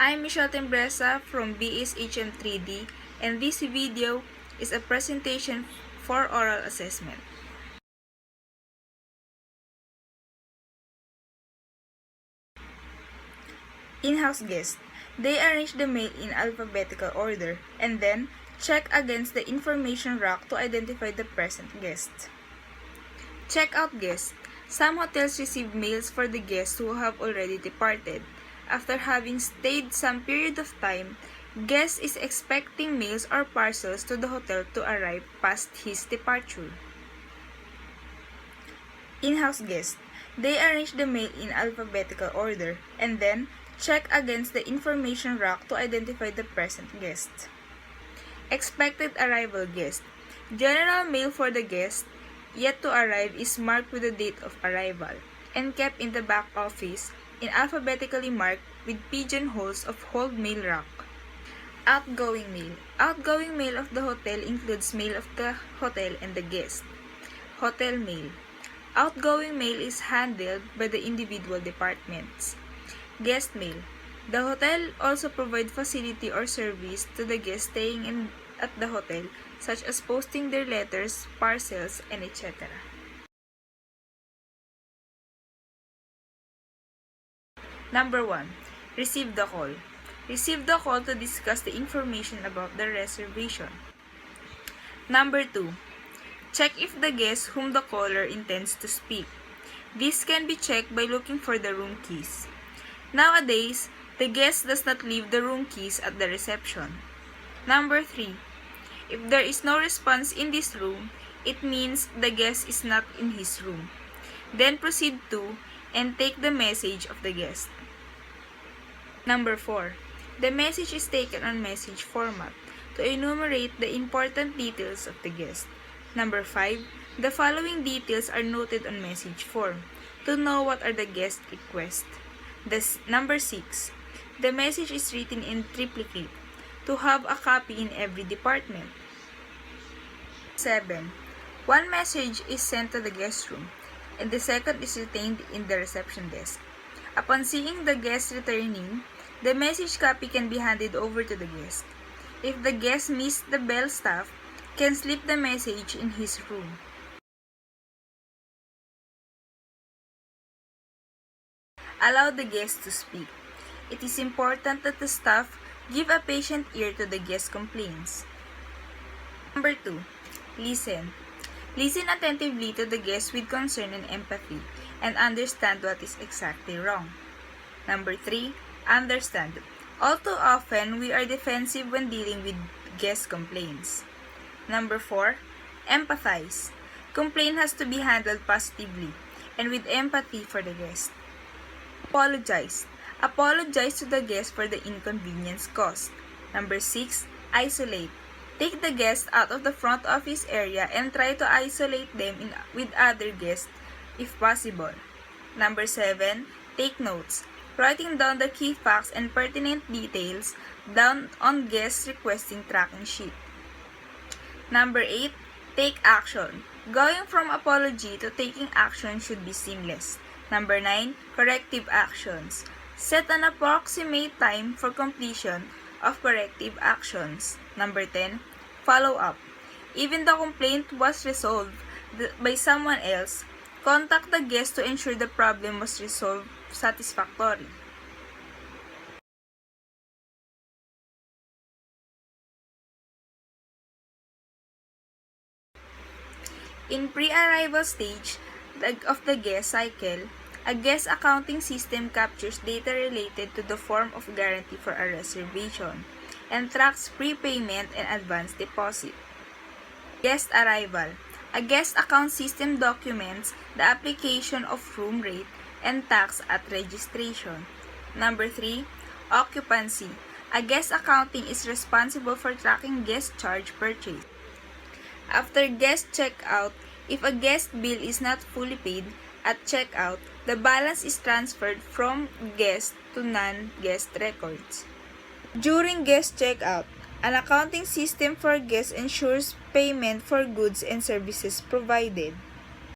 I'm Michelle Timbreza from BSHM 3D, and this video is a presentation for oral assessment. In-house guests. They arrange the mail in alphabetical order and then check against the information rack to identify the present guest. Check-out guests. Some hotels receive mails for the guests who have already departed. After having stayed some period of time, guest is expecting mails or parcels to the hotel to arrive past his departure. In-house guests. They arrange the mail in alphabetical order and then check against the information rack to identify the present guest. Expected arrival guest. General mail for the guest yet to arrive is marked with the date of arrival and kept in the back office in alphabetically marked with pigeonholes of hold mail rack. Outgoing mail. Outgoing mail of the hotel includes mail of the hotel and the guest. Hotel mail. Outgoing mail is handled by the individual departments. Guest mail. The hotel also provides facility or service to the guests staying at the hotel, such as posting their letters, parcels, and etc. Number 1. Receive the call. Receive the call to discuss the information about the reservation. Number 2. Check if the guest whom the caller intends to speak. This can be checked by looking for the room keys. Nowadays, the guest does not leave the room keys at the reception. Number 3. If there is no response in this room, it means the guest is not in his room. Then proceed to and take the message of the guest. Number 4. The message is taken on message format to enumerate the important details of the guest. Number 5. The following details are noted on message form to know what are the guest requests. Number 6. The message is written in triplicate to have a copy in every department. 7. One message is sent to the guest room and the second is retained in the reception desk. Upon seeing the guest returning, the message copy can be handed over to the guest. If the guest missed the bell, staff can slip the message in his room. Allow the guest to speak. It is important that the staff give a patient ear to the guest complaints. Number 2. Listen. Listen attentively to the guest with concern and empathy and understand what is exactly wrong. Number 3. Understand. All too often, we are defensive when dealing with guest complaints. Number 4. Empathize. Complaint has to be handled positively and with empathy for the guest. Apologize. Apologize to the guest for the inconvenience caused. Number 6. Isolate. Take the guest out of the front office area and try to isolate them with other guests if possible. Number 7. Take notes. Writing down the key facts and pertinent details down on guests requesting tracking sheet. Number 8. Take action. Going from apology to taking action should be seamless. Number 9. Corrective actions. Set an approximate time for completion of corrective actions. Number 10. Follow up. Even the complaint was resolved by someone else, contact the guest to ensure the problem was resolved satisfactorily. In pre-arrival stage of the guest cycle, a guest accounting system captures data related to the form of guarantee for a reservation and tracks prepayment and advance deposit. Guest arrival. A guest account system documents the application of room rate and tax at registration. Number 3. Occupancy. A guest accounting is responsible for tracking guest charge purchase. After guest checkout, if a guest bill is not fully paid at checkout, the balance is transferred from guest to non-guest records. During guest checkout, an accounting system for guests ensures payment for goods and services provided.